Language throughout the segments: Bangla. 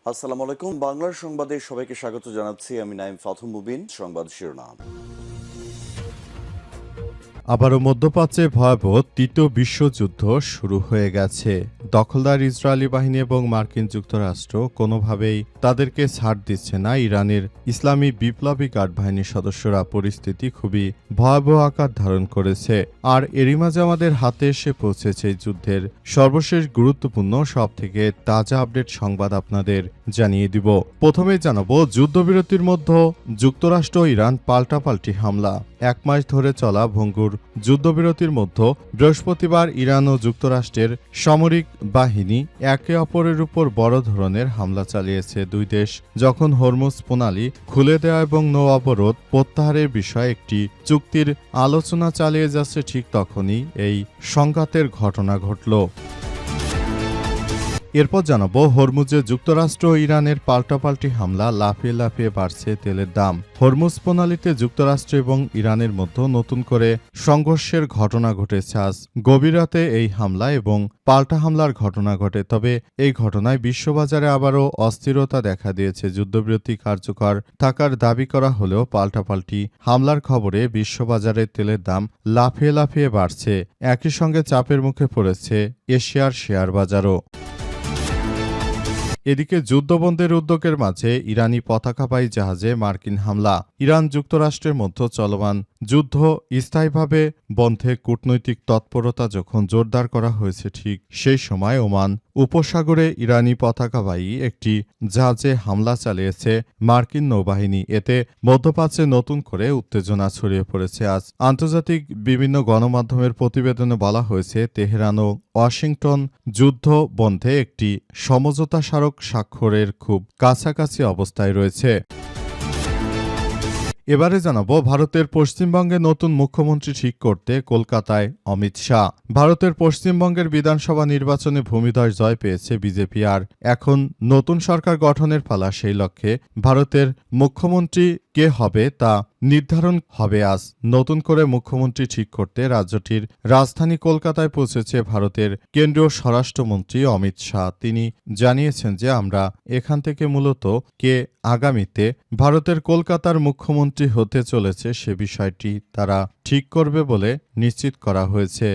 আসসালামু আলাইকুম। বাংলার সংবাদে সবাইকে স্বাগত জানাচ্ছি। আমি নাইম ফাথুম মুবিন। সংবাদ শিরোনাম। আবারও মধ্যপ্রাচ্যে ভয়াবহ তৃতীয় বিশ্বযুদ্ধ শুরু হয়ে গেছে। দখলদার ইসরায়েলি বাহিনী এবং মার্কিন যুক্তরাষ্ট্র কোনোভাবেই তাদেরকে ছাড় দিচ্ছে না। ইরানের ইসলামী বিপ্লবী গার্ড বাহিনীর সদস্যরা পরিস্থিতি খুবই ভয়াবহ আকার ধারণ করেছে। আর এরই মাঝে আমাদের হাতে এসে পৌঁছেছে যুদ্ধের সর্বশেষ গুরুত্বপূর্ণ সবথেকে তাজা আপডেট সংবাদ আপনাদের জানিয়ে দিব। প্রথমেই জানাবো, যুদ্ধবিরতির মধ্যে যুক্তরাষ্ট্র ও ইরান পাল্টাপাল্টি হামলা। এক মাস ধরে চলা ভঙ্গুর যুদ্ধবিরতির মধ্যে বৃহস্পতিবার ইরান ও যুক্তরাষ্ট্রের সামরিক বাহিনী একে অপরের উপর বড় ধরনের হামলা চালিয়েছে। দুই দেশ যখন হরমুজ প্রণালী খুলে দেওয়া এবং নৌ অবরোধ প্রত্যাহারের বিষয়ে একটি চুক্তির আলোচনা চালিয়ে যাচ্ছে, ঠিক তখনই এই সংঘাতের ঘটনা ঘটল। এরপর জানাবো, হরমুজে যুক্তরাষ্ট্র ও ইরানের পাল্টাপাল্টি হামলা, লাফিয়ে লাফিয়ে বাড়ছে তেলের দাম। হরমুজ প্রণালীতে যুক্তরাষ্ট্র এবং ইরানের মধ্যে নতুন করে সংঘর্ষের ঘটনা ঘটেছে। আজ গভীর রাতে এই হামলা এবং পাল্টা হামলার ঘটনা ঘটে। তবে এই ঘটনায় বিশ্ববাজারে আবারও অস্থিরতা দেখা দিয়েছে। যুদ্ধবিরতি কার্যকর থাকার দাবি করা হলেও পাল্টাপাল্টি হামলার খবরে বিশ্ববাজারে তেলের দাম লাফিয়ে লাফিয়ে বাড়ছে। একই সঙ্গে চাপের মুখে পড়েছে এশিয়ার শেয়ার বাজারও। এদিকে যুদ্ধবন্ধের উদ্যোগের মাঝে ইরানি পতাকাবাহী জাহাজে মার্কিন হামলা। ইরান যুক্তরাষ্ট্রের মধ্যে চলমান যুদ্ধ স্থায়ীভাবে বন্ধে কূটনৈতিক তৎপরতা যখন জোরদার করা হয়েছে, ঠিক সেই সময় ওমান উপসাগরে ইরানি পতাকাবাহী একটি জাহাজে হামলা চালিয়েছে মার্কিন নৌবাহিনী। এতে মধ্যপ্রাচ্যে নতুন করে উত্তেজনা ছড়িয়ে পড়েছে। আজ আন্তর্জাতিক বিভিন্ন গণমাধ্যমের প্রতিবেদনে বলা হয়েছে, তেহরান ও ওয়াশিংটন যুদ্ধ বন্ধে একটি সমঝোতা স্মারক স্বাক্ষরের খুব কাছাকাছি অবস্থায় রয়েছে। এবারে জানাবো, ভারতের পশ্চিমবঙ্গে নতুন মুখ্যমন্ত্রী ঠিক করতে কলকাতায় অমিত শাহ। ভারতের পশ্চিমবঙ্গের বিধানসভা নির্বাচনে ভূমিধস জয় পেয়েছে বিজেপি। আর এখন নতুন সরকার গঠনের পালা। সেই লক্ষ্যে ভারতের মুখ্যমন্ত্রী কে হবে তা নির্ধারণ হবে আজ। নতুন করে মুখ্যমন্ত্রী ঠিক করতে রাজ্যটির রাজধানী কলকাতায় পৌঁছেছে ভারতের কেন্দ্রীয় স্বরাষ্ট্রমন্ত্রী অমিত শাহ। তিনি জানিয়েছেন যে আমরা এখান থেকে মূলত কে আগামীতে ভারতের কলকাতার মুখ্যমন্ত্রী হতে চলেছে সে বিষয়টি তারা ঠিক করবে বলে নিশ্চিত করা হয়েছে।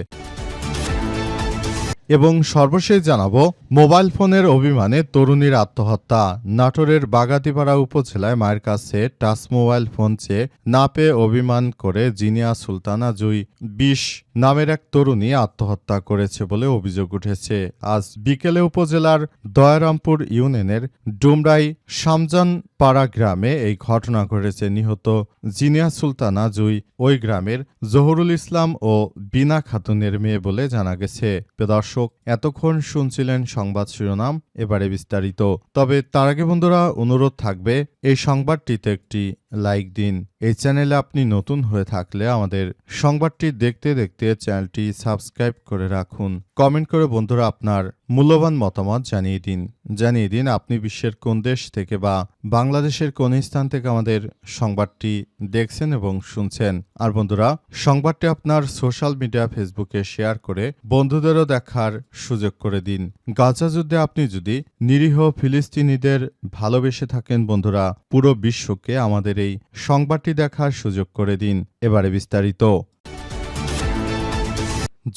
এবং সর্বশেষ জানাবো, মোবাইল ফোনের অভিমানে তরুণীর আত্মহত্যা। নাটোরের বাগাতিপাড়া উপজেলায় মায়ের কাছে টাচ মোবাইল ফোন চেয়ে না পেয়ে অভিমান করে জিনিয়া সুলতানা জুই ২০ নামের এক তরুণী আত্মহত্যা করেছে বলে অভিযোগ উঠেছে। আজ বিকেলে উপজেলার দয়ারামপুর ইউনিয়নের ডুমরাই শামজানপাড়া গ্রামে এই ঘটনা ঘটেছে। নিহত জিনিয়া সুলতানা জুই ওই গ্রামের জহুরুল ইসলাম ও বিনা খাতুনের মেয়ে বলে জানা গেছে। দর্শক, এতক্ষণ শুনছিলেন সংবাদ শিরোনাম, এবারে বিস্তারিত। তবে তার আগে বন্ধুরা, অনুরোধ থাকবে এই সংবাদটিতে একটি লাইক দিন। এই চ্যানেলে আপনি নতুন হয়ে থাকলে আমাদের সংবাদটি দেখতে দেখতে চ্যানেলটি সাবস্ক্রাইব করে রাখুন। কমেন্ট করে বন্ধুরা আপনার মূল্যবান মতামত জানিয়ে দিন আপনি বিশ্বের কোন দেশ থেকে বা বাংলাদেশের কোন স্থান থেকে আমাদের সংবাদটি দেখছেন এবং শুনছেন। আর বন্ধুরা, সংবাদটি আপনার সোশ্যাল মিডিয়া ফেসবুকে শেয়ার করে বন্ধুদেরও দেখার সুযোগ করে দিন। গাজা যুদ্ধে আপনি যদি নিরীহ ফিলিস্তিনিদের ভালোবেসে থাকেন বন্ধুরা, পুরো বিশ্বকে আমাদের এই সংবাদটি দেখার সুযোগ করে দিন। এবারে বিস্তারিত।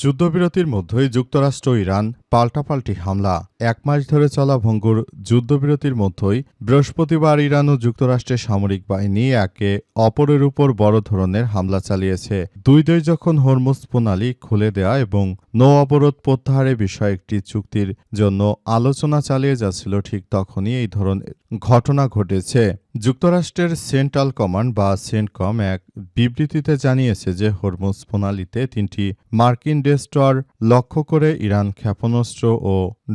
যুদ্ধবিরতির মধ্যেই যুক্তরাষ্ট্র ইরান পাল্টাপাল্টি হামলা। এক মাস ধরে চলা ভঙ্গুর যুদ্ধবিরতির মধ্যেই বৃহস্পতিবার ইরান ও যুক্তরাষ্ট্রের সামরিক বাহিনী একে অপরের উপর বড় ধরনের হামলা চালিয়েছে। দুই দেশ যখন হরমুজ প্রণালী খুলে দেয়া এবং নৌ অবরোধ প্রত্যাহারের বিষয়ে একটি চুক্তির জন্য আলোচনা চালিয়ে যাচ্ছিল, ঠিক তখনই এই ধরনের ঘটনা ঘটেছে। যুক্তরাষ্ট্রের সেন্ট্রাল কমান্ড বা সেন্টকম এক বিবৃতিতে জানিয়েছে যে হরমুজ প্রণালীতে ৩টি মার্কিন ডেস্ট্রয়ার লক্ষ্য করে ইরান ক্ষেপণাস্ত্র ও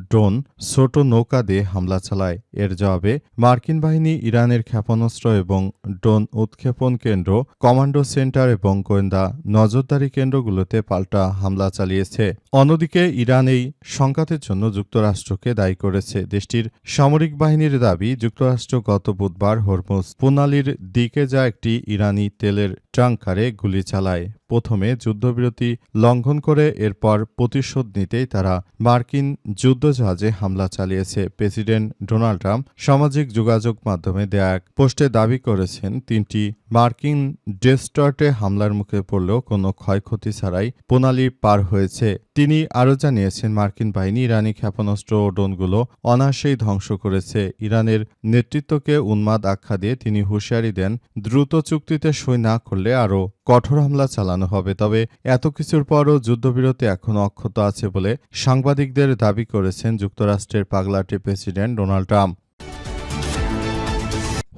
ড্রোন ছোট নৌকা দিয়ে হামলা চালায়। এর জবাবে মার্কিন বাহিনী ইরানের ক্ষেপণাস্ত্র এবং ড্রোন উৎক্ষেপণ কেন্দ্র, কমান্ডো সেন্টার এবং গোয়েন্দা নজরদারি কেন্দ্রগুলোতে পাল্টা হামলা চালিয়েছে। অন্যদিকে ইরান এই সংঘাতের জন্য যুক্তরাষ্ট্রকে দায়ী করেছে। দেশটির সামরিক বাহিনীর দাবি, যুক্তরাষ্ট্র গত বুধবার হরমুজ প্রণালীর দিকে যা একটি ইরানি তেলের ট্যাঙ্কারে গুলি চালায়। প্রথমে যুদ্ধবিরতি লঙ্ঘন করে এরপর প্রতিশোধ নিতেই তারা মার্কিন যুদ্ধজাহাজে হামলা চালিয়েছে। প্রেসিডেন্ট ডোনাল্ড ট্রাম্প সামাজিক যোগাযোগ মাধ্যমে দেয়া এক পোস্টে দাবি করেছেন ৩টি মার্কিন ডেস্ট্রয়ারে হামলার মুখে পড়লেও কোনো ক্ষয়ক্ষতি ছাড়াই প্রণালী পার হয়েছে। তিনি আরও জানিয়েছেন মার্কিন বাহিনী ইরানি ক্ষেপণাস্ত্র ও ড্রোনগুলো অনায়াসেই ধ্বংস করেছে। ইরানের নেতৃত্বকে উন্মাদ আখ্যা দিয়ে তিনি হুঁশিয়ারি দেন দ্রুত চুক্তিতে সই না করলে আরও কঠোর হামলা চালানো হবে। তবে এত কিছুর পরও যুদ্ধবিরতি এখনও অক্ষত আছে বলে সাংবাদিকদের দাবি করেছেন যুক্তরাষ্ট্রের পাগলাটে প্রেসিডেন্ট ডোনাল্ড ট্রাম্প।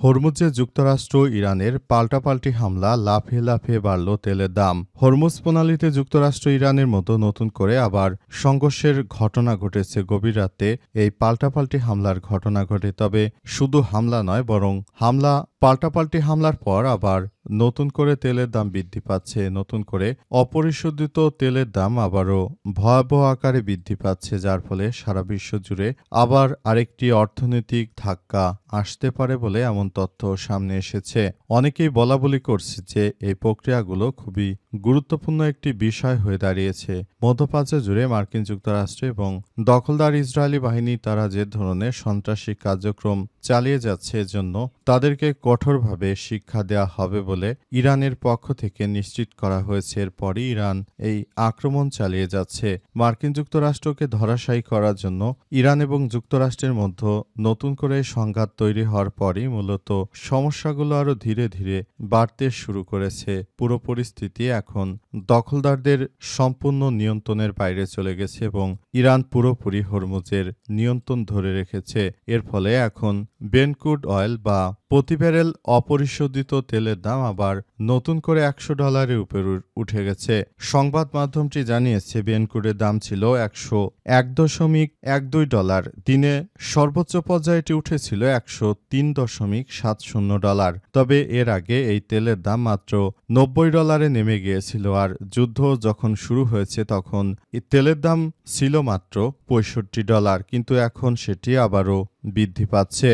হরমুজে যুক্তরাষ্ট্র ইরানের পাল্টাপাল্টি হামলা, লাফিয়ে লাফিয়ে বাড়ল তেলের দাম। হরমুজ প্রণালীতে যুক্তরাষ্ট্র ইরানের মতো নতুন করে আবার সংঘর্ষের ঘটনা ঘটেছে। গভীর রাতে এই পাল্টাপাল্টি হামলার ঘটনা ঘটে। তবে শুধু হামলা নয়, বরং পাল্টাপাল্টি হামলার পর আবার নতুন করে তেলের দাম বৃদ্ধি পাচ্ছে। নতুন করে অপরিশোধিত তেলের দাম আবারও ভয়াবহ আকারে বৃদ্ধি পাচ্ছে, যার ফলে সারা বিশ্ব জুড়ে আবার আরেকটি অর্থনৈতিক ধাক্কা আসতে পারে বলে এমন তথ্য সামনে এসেছে। অনেকেই বলাবলি করছে যে এই প্রক্রিয়াগুলো খুবই গুরুত্বপূর্ণ একটি বিষয় হয়ে দাঁড়িয়েছে। মধ্যপ্রাচ্য জুড়ে মার্কিন যুক্তরাষ্ট্র এবং দখলদার ইসরায়েলি বাহিনী তারা যে ধরনের সন্ত্রাসী কার্যক্রম চালিয়ে যাচ্ছে, এজন্য তাদেরকে কঠোরভাবে শিক্ষা দেওয়া হবে বলে ইরানের পক্ষ থেকে নিশ্চিত করা হয়েছে। এরপরই ইরান এই আক্রমণ চালিয়ে যাচ্ছে। মার্কিন যুক্তরাষ্ট্রকে ধরাশায়ী করার জন্য ইরান এবং যুক্তরাষ্ট্রের মধ্যে নতুন করে সংঘাত তৈরি হওয়ার পরই মূলত সমস্যাগুলো আরও ধীরে ধীরে বাড়তে শুরু করেছে। পুরো পরিস্থিতি এখন দখলদারদের সম্পূর্ণ নিয়ন্ত্রণের বাইরে চলে গেছে এবং ইরান পুরোপুরি হরমুজের নিয়ন্ত্রণ ধরে রেখেছে। এর ফলে এখন ব্রেন্ট ক্রুড অয়েল বা প্রতি ব্যারেল অপরিশোধিত তেলের দাম আবার নতুন করে $100 উপরে উঠে গেছে। সংবাদ মাধ্যমটি জানিয়েছে ব্রেন্ট ক্রুডের দাম ছিল $101.12, দিনে সর্বোচ্চ পর্যায়ে এটি উঠেছিল $103.70। তবে এর আগে এই তেলের দাম মাত্র $90 নেমে গিয়েছিল। আর যুদ্ধ যখন শুরু হয়েছে তখন এই তেলের দাম ছিল মাত্র $65, কিন্তু এখন সেটি আবারও বৃদ্ধি পাচ্ছে।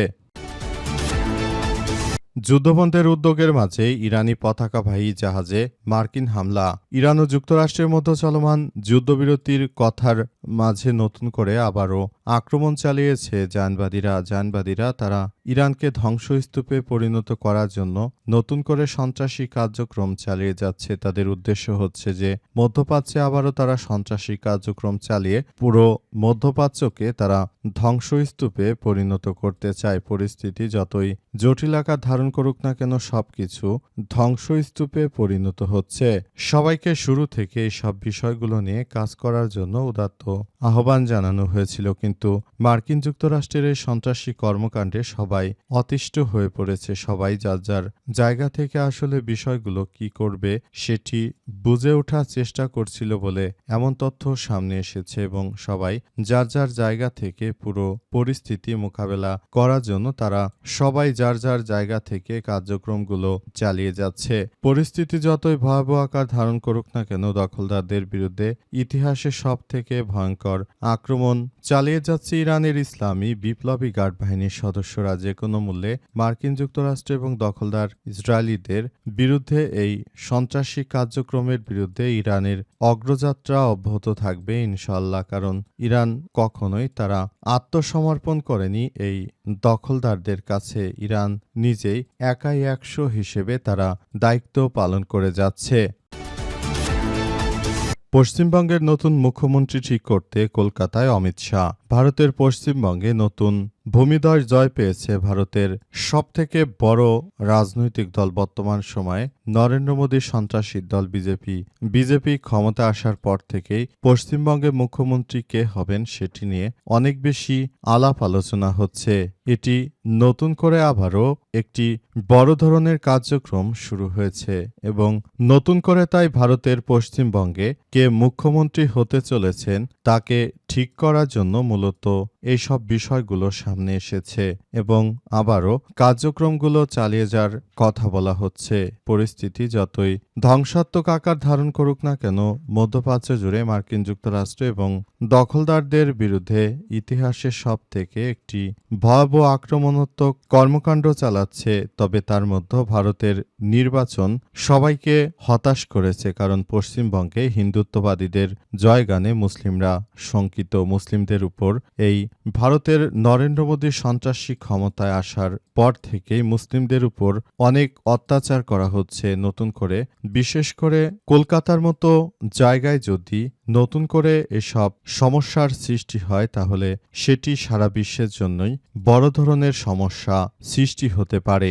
যুদ্ধবন্ধের উদ্যোগের মাঝে ইরানি পতাকাবাহী জাহাজে মার্কিন হামলা। ইরান ও যুক্তরাষ্ট্রের মধ্যে চলমান যুদ্ধবিরতির কথার মাঝে নতুন করে আবারও আক্রমণ চালিয়েছে জাহাজবাদীরা তারা ইরানকে ধ্বংসস্তূপে পরিণত করার জন্য নতুন করে সন্ত্রাসী কার্যক্রম চালিয়ে যাচ্ছে। তাদের উদ্দেশ্য হচ্ছে যে মধ্যপ্রাচ্যে আবারও তারা সন্ত্রাসী কার্যক্রম চালিয়ে পুরো মধ্যপ্রাচ্যকে তারা ধ্বংসস্তূপে পরিণত করতে চায়। পরিস্থিতি যতই জটিল আকার ধারণ করুক না কেন, সবকিছু ধ্বংসস্তূপে পরিণত হচ্ছে। সবাইকে শুরু থেকে এই সব বিষয়গুলো নিয়ে কাজ করার জন্য উদাত্ত আহ্বান জানানো হয়েছিল, কিন্তু মার্কিন যুক্তরাষ্ট্রের এই সন্ত্রাসী কর্মকাণ্ডে সবাই অতিষ্ঠ হয়ে পড়েছে। সবাই যার যার জায়গা থেকে আসলে বিষয়গুলো কি করবে সেটি বুঝে ওঠার চেষ্টা করছিল বলে এমন তথ্য সামনে এসেছে এবং সবাই যার যার জায়গা থেকে পুরো পরিস্থিতি মোকাবেলা করার জন্য তারা সবাই যার যার জায়গা থেকে কার্যক্রমগুলো চালিয়ে যাচ্ছে। পরিস্থিতি যতই ভয়াবহ আকার ধারণ করুক না কেন, দখলদারদের বিরুদ্ধে ইতিহাসে সব থেকে ভয়ঙ্কর আক্রমণ চালিয়ে যাচ্ছে ইরানের ইসলামী বিপ্লবী গার্ড বাহিনীর সদস্যরা। যে কোনো মূল্যে মার্কিন যুক্তরাষ্ট্র এবং দখলদার ইসরায়েলিদের বিরুদ্ধে এই সন্ত্রাসী কার্যক্রমের বিরুদ্ধে ইরানের অগ্রযাত্রা অব্যাহত থাকবে ইনশাআল্লাহ, কারণ ইরান কখনোই তারা আত্মসমর্পণ করেনি এই দখলদারদের কাছে। ইরান নিজেই একাই 100 হিসেবে তারা দায়িত্ব পালন করে যাচ্ছে। পশ্চিমবঙ্গের নতুন মুখ্যমন্ত্রী ঠিক করতে কলকাতায় অমিত শাহ। ভারতের পশ্চিমবঙ্গে নতুন ভূমিধস জয় পেয়েছে ভারতের সবথেকে বড় রাজনৈতিক দল বর্তমান সময়ে নরেন্দ্র মোদীর সন্ত্রাসী দল বিজেপি ক্ষমতা আসার পর থেকেই পশ্চিমবঙ্গে মুখ্যমন্ত্রী কে হবেন সেটি নিয়ে অনেক বেশি আলাপ আলোচনা হচ্ছে। এটি নতুন করে আবারও একটি বড় ধরনের কার্যক্রম শুরু হয়েছে এবং নতুন করে তাই ভারতের পশ্চিমবঙ্গে কে মুখ্যমন্ত্রী হতে চলেছেন তাকে ঠিক করার জন্য মূলত এইসব বিষয়গুলো সামনে এসেছে এবং আবারও কার্যক্রমগুলো চালিয়ে যাওয়ার কথা বলা হচ্ছে। পরিস্থিতি পরিস্থিতি যতই ধ্বংসাত্মক আকার ধারণ করুক না কেন, মধ্যপ্রাচ্য জুড়ে মার্কিন যুক্তরাষ্ট্র এবং দখলদারদের বিরুদ্ধে ইতিহাসের সবথেকে একটি ভয়াবহ আক্রমণাত্মক কর্মকাণ্ড চালাচ্ছে। তবে তার মধ্যে ভারতের নির্বাচন সবাইকে হতাশ করেছে, কারণ পশ্চিমবঙ্গে হিন্দুত্ববাদীদের জয়গানে মুসলিমরা শঙ্কিত। মুসলিমদের উপর এই ভারতের নরেন্দ্র মোদীর সন্ত্রাসী ক্ষমতায় আসার পর থেকেই মুসলিমদের উপর অনেক অত্যাচার করা হচ্ছে। নতুন করে, বিশেষ করে কলকাতার মতো জায়গায় যদি নতুন করে এসব সমস্যার সৃষ্টি হয়, তাহলে সেটি সারা বিশ্বের জন্যই বড় ধরনের সমস্যা সৃষ্টি হতে পারে।